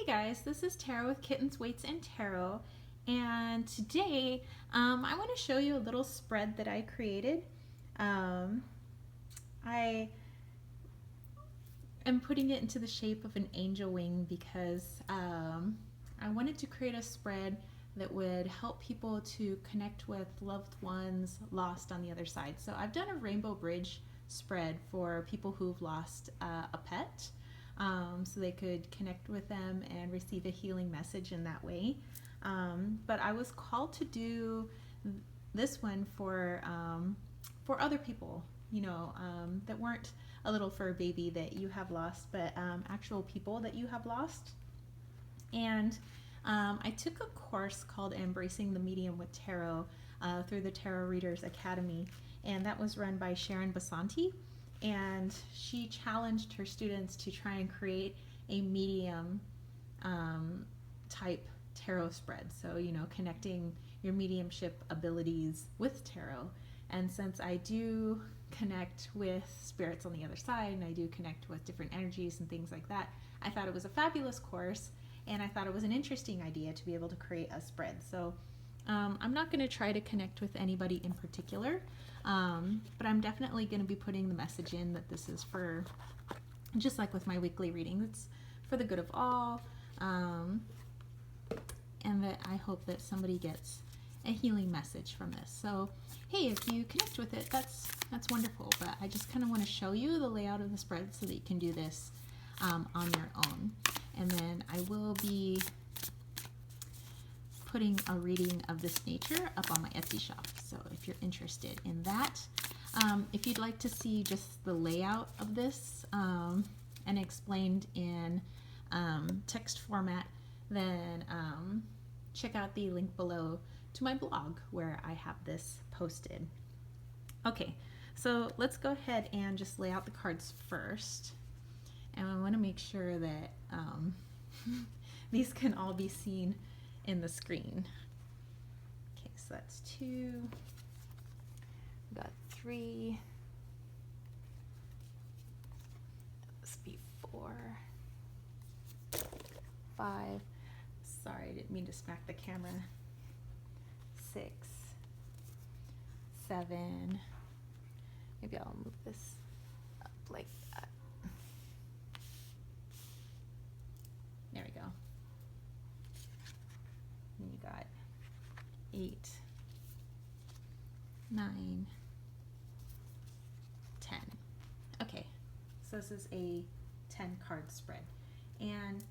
Hey guys, this is Tarot with Kittens, Weights, and Tarot, and today I want to show you a little spread that I created. Um, I am putting it into the shape of an angel wing because I wanted to create a spread that would help people to connect with loved ones lost on the other side. So I've done a rainbow bridge spread for people who've lost a pet. So they could connect with them and receive a healing message in that way. But I was called to do this one for other people, that weren't a little fur baby that you have lost, but actual people that you have lost. And I took a course called Embracing the Medium with Tarot through the Tarot Readers Academy, and that was run by Sharon Basanti. And she challenged her students to try and create a medium type tarot spread. So, connecting your mediumship abilities with tarot. And since I do connect with spirits on the other side and I do connect with different energies and things like that, I thought it was a fabulous course, and I thought it was an interesting idea to be able to create a spread. So I'm not going to try to connect with anybody in particular, but I'm definitely going to be putting the message in that this is for, just like with my weekly reading, it's for the good of all, and that I hope that somebody gets a healing message from this. So hey, if you connect with it, that's wonderful, but I just kind of want to show you the layout of the spread so that you can do this on your own. And then I will be putting a reading of this nature up on my Etsy shop. So if you're interested in that, if you'd like to see just the layout of this and explained in text format, then check out the link below to my blog where I have this posted. Okay, so let's go ahead and just lay out the cards first. And I want to make sure that these can all be seen in the screen. Okay, so that's 2. We got 3. This be 4. 5. Sorry, I didn't mean to smack the camera. 6. 7. Maybe I'll move this up like that. There we go. And you got 8, 9, 10. Okay, so this is a 10 card spread. And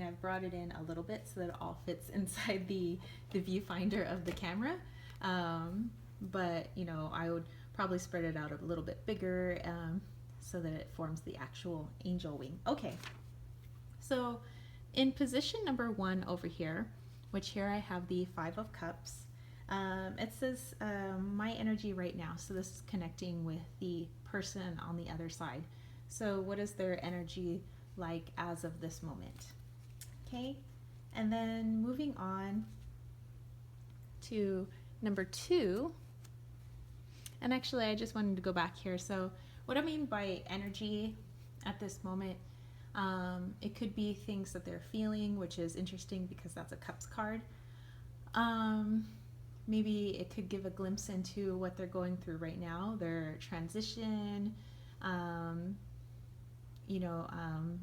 I've brought it in a little bit so that it all fits inside the viewfinder of the camera. But I would probably spread it out a little bit bigger so that it forms the actual angel wing. Okay, so in position number 1 over here, which here I have the 5 of Cups, it says my energy right now. So this is connecting with the person on the other side. So what is their energy like as of this moment? Okay, and then moving on to number 2, and actually I just wanted to go back here. So what I mean by energy at this moment, it could be things that they're feeling, which is interesting because that's a Cups card. Maybe it could give a glimpse into what they're going through right now, their transition.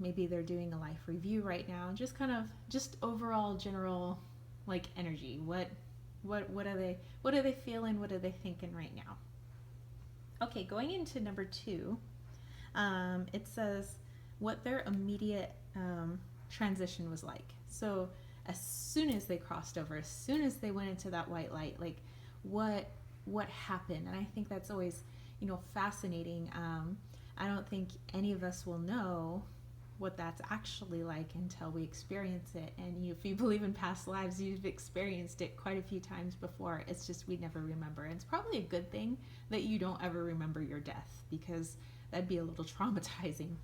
Maybe they're doing a life review right now. Just overall general energy. What are they feeling? What are they thinking right now? Okay, going into number 2, it says what their immediate transition was like. So as soon as they crossed over, as soon as they went into that white light, what happened? And I think that's always fascinating. I don't think any of us will know what that's actually like until we experience it. And if you believe in past lives, you've experienced it quite a few times before. It's just we never remember. And it's probably a good thing that you don't ever remember your death, because that'd be a little traumatizing.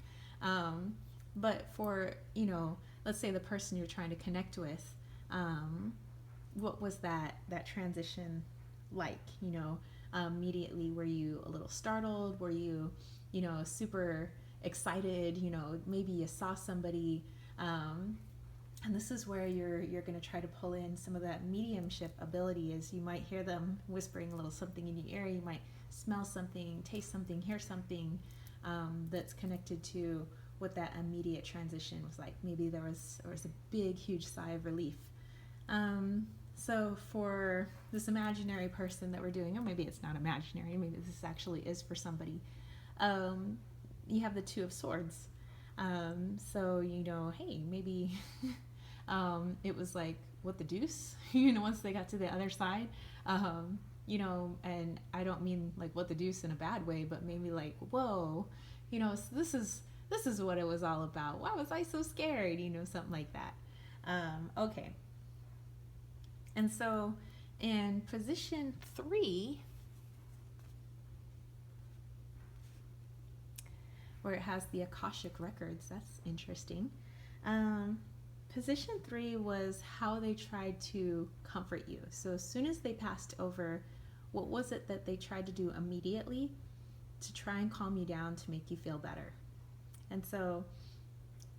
But for, let's say the person you're trying to connect with, what was that transition like? Immediately, were you a little startled? Were you, super excited, maybe you saw somebody, and this is where you're going to try to pull in some of that mediumship ability. Is you might hear them whispering a little something in your ear, you might smell something, taste something, hear something, that's connected to what that immediate transition was like. Maybe there was a big, huge sigh of relief. So for this imaginary person that we're doing, or maybe it's not imaginary, maybe this actually is for somebody, you have the Two of Swords. So, hey, maybe it was like, what the deuce, once they got to the other side, and I don't mean like what the deuce in a bad way, but maybe like, whoa, so this is what it was all about. Why was I so scared? Something like that. Okay. And so in position 3, where it has the Akashic records, that's interesting. Position 3 was how they tried to comfort you. So as soon as they passed over, what was it that they tried to do immediately to try and calm you down, to make you feel better? And so,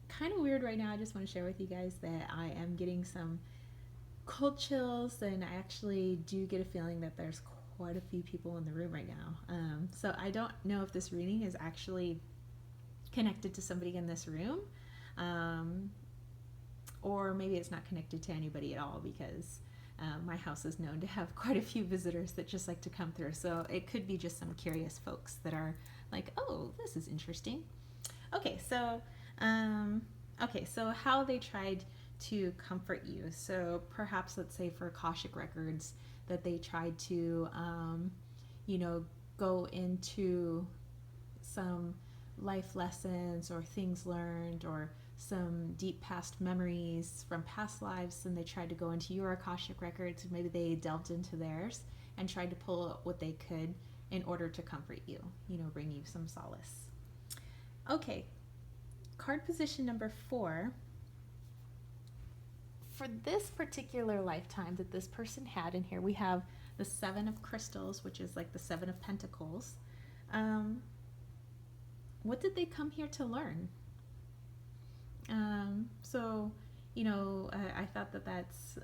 kind of weird right now, I just want to share with you guys that I am getting some cold chills, and I actually do get a feeling that there's quite a few people in the room right now. So I don't know if this reading is actually connected to somebody in this room, or maybe it's not connected to anybody at all, because my house is known to have quite a few visitors that just like to come through. So it could be just some curious folks that are like, oh, this is interesting. Okay, so how they tried to comfort you. So perhaps, let's say for Akashic records, that they tried to, go into some life lessons or things learned, or some deep past memories from past lives, and they tried to go into your Akashic records, and maybe they delved into theirs and tried to pull out what they could in order to comfort you, bring you some solace. Okay, card position number 4. For this particular lifetime that this person had in here, we have the 7 of Crystals, which is like the 7 of Pentacles. What did they come here to learn? I thought that that's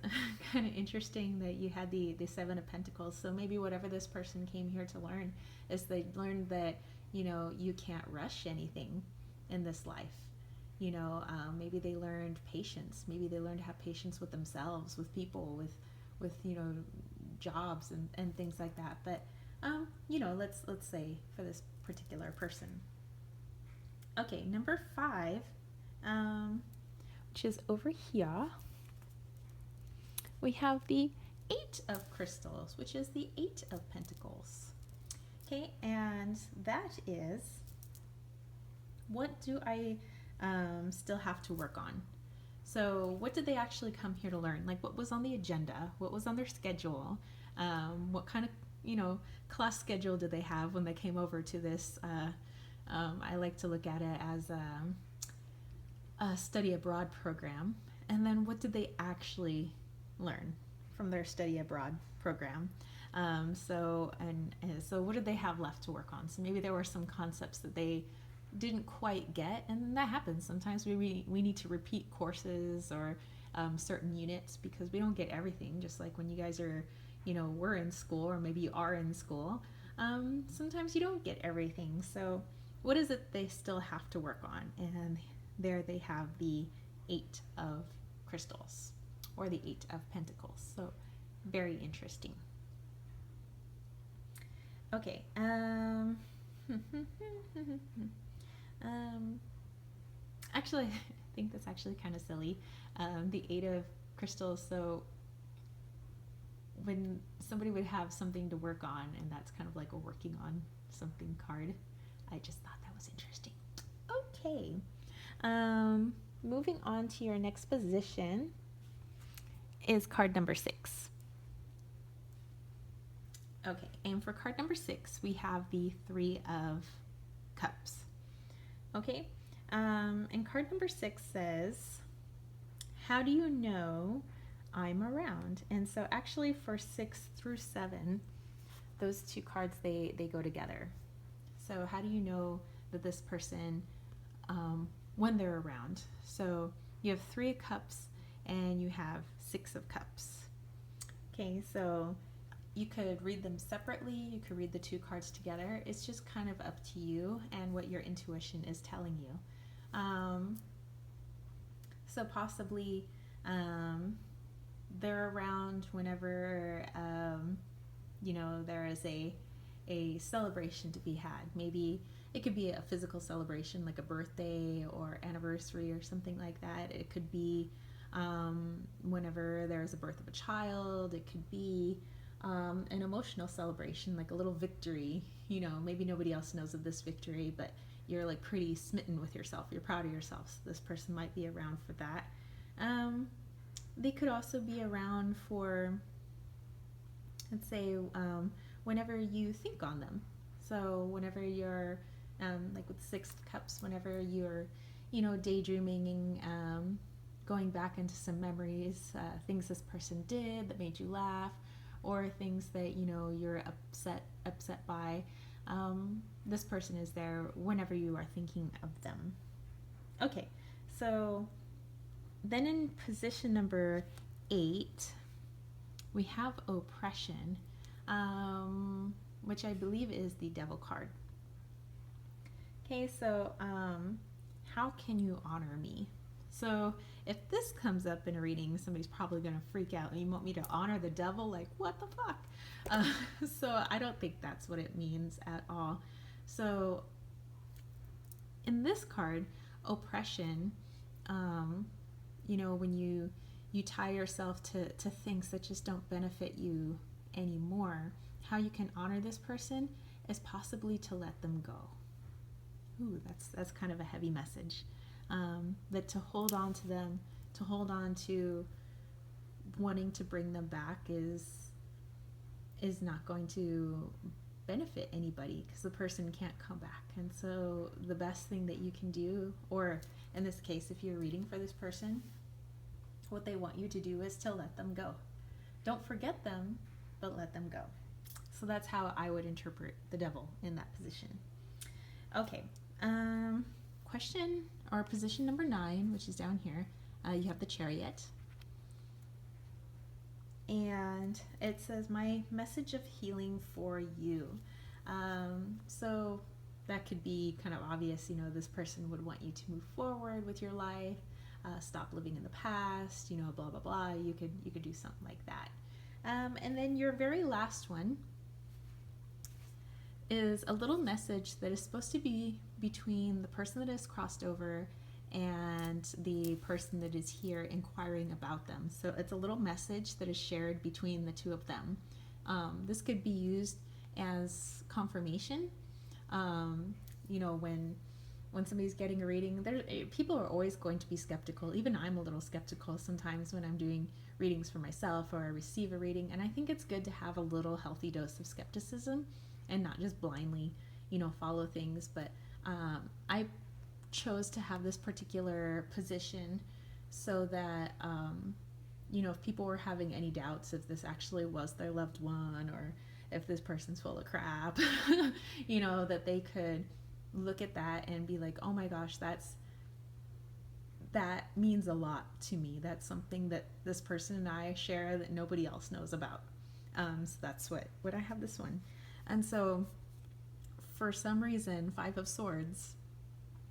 kind of interesting that you had the 7 of Pentacles. So maybe whatever this person came here to learn is they learned that, you can't rush anything in this life. Maybe they learned patience. Maybe they learned to have patience with themselves, with people, with jobs and things like that. But, let's say for this particular person. Okay, number 5, which is over here, we have the 8 of Crystals, which is the 8 of Pentacles. Okay, and that is, what do I still have to work on? So what did they actually come here to learn? Like, what was on the agenda? What was on their schedule? What kind of, class schedule did they have when they came over to this? I like to look at it as a study abroad program. And then what did they actually learn from their study abroad program? So what did they have left to work on? So maybe there were some concepts that they didn't quite get, and that happens. Sometimes we need to repeat courses or certain units because we don't get everything, just like when you guys are, we're in school, or maybe you are in school. Sometimes you don't get everything. So what is it they still have to work on? And there they have the 8 of Crystals, or the 8 of Pentacles. So very interesting. Okay. Actually, I think that's actually kind of silly. The 8 of Crystals. So when somebody would have something to work on, and that's kind of like a working on something card, I just thought that was interesting. Okay. Moving on to your next position is card number 6. Okay, and for card number 6, we have the 3 of Cups. Okay, and card number 6 says, how do you know I'm around? And so actually for 6 through 7, those two cards, they go together. So how do you know that this person when they're around. So you have 3 cups and you have 6 of cups. Okay, so you could read them separately, you could read the 2 cards together. It's just kind of up to you and what your intuition is telling you. So possibly they're around whenever there is a celebration to be had. Maybe it could be a physical celebration like a birthday or anniversary or something like that. It could be whenever there's a birth of a child. It could be an emotional celebration, like a little victory. Maybe nobody else knows of this victory, but you're like pretty smitten with yourself. You're proud of yourself. So this person might be around for that. They could also be around for, let's say, whenever you think on them. So whenever you're, like with 6 cups, whenever you're, daydreaming and going back into some memories, things this person did that made you laugh, or things that you're upset by. This person is there whenever you are thinking of them. Okay, so then in position number 8, we have oppression, which I believe is the Devil card. Okay, so how can you honor me? So if this comes up in a reading, somebody's probably going to freak out and you want me to honor the devil? Like, what the fuck? So I don't think that's what it means at all. So in this card, oppression, when you tie yourself to things that just don't benefit you anymore, how you can honor this person is possibly to let them go. Ooh, that's kind of a heavy message. That to hold on to them, to hold on to wanting to bring them back is not going to benefit anybody, because the person can't come back. And so the best thing that you can do, or in this case, if you're reading for this person, what they want you to do is to let them go. Don't forget them, but let them go. So that's how I would interpret the devil in that position. Okay, question or position number 9, which is down here. You have the Chariot. And it says, my message of healing for you. So that could be kind of obvious. This person would want you to move forward with your life, stop living in the past, blah, blah, blah. You could do something like that. And then your very last one is a little message that is supposed to be between the person that has crossed over and the person that is here inquiring about them. So it's a little message that is shared between the two of them. This could be used as confirmation. When somebody's getting a reading, people are always going to be skeptical. Even I'm a little skeptical sometimes when I'm doing readings for myself or I receive a reading. And I think it's good to have a little healthy dose of skepticism and not just blindly, follow things. But I chose to have this particular position so that, if people were having any doubts if this actually was their loved one or if this person's full of crap, that they could look at that and be like, oh my gosh, that means a lot to me. That's something that this person and I share that nobody else knows about. So that's what I have this one. And so for some reason, 5 of Swords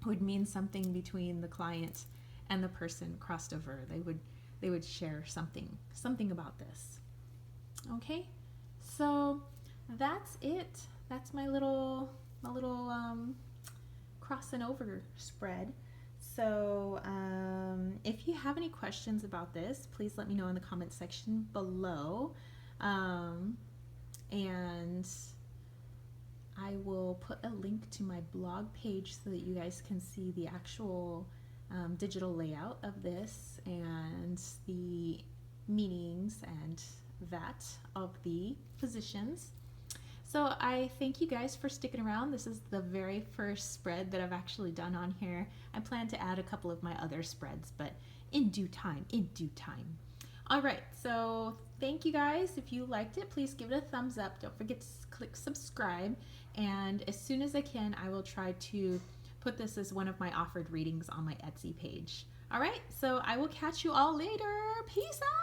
would mean something between the client and the person crossed over. They would share something about this. Okay, so that's it. That's my little crossing over spread. So if you have any questions about this, please let me know in the comment section below. And I will put a link to my blog page so that you guys can see the actual digital layout of this and the meanings and that of the positions. So I thank you guys for sticking around. This is the very first spread that I've actually done on here. I plan to add a couple of my other spreads, but in due time. All right, so thank you guys. If you liked it, please give it a thumbs up. Don't forget to click subscribe. And as soon as I can, I will try to put this as one of my offered readings on my Etsy page. All right, so I will catch you all later. Peace out.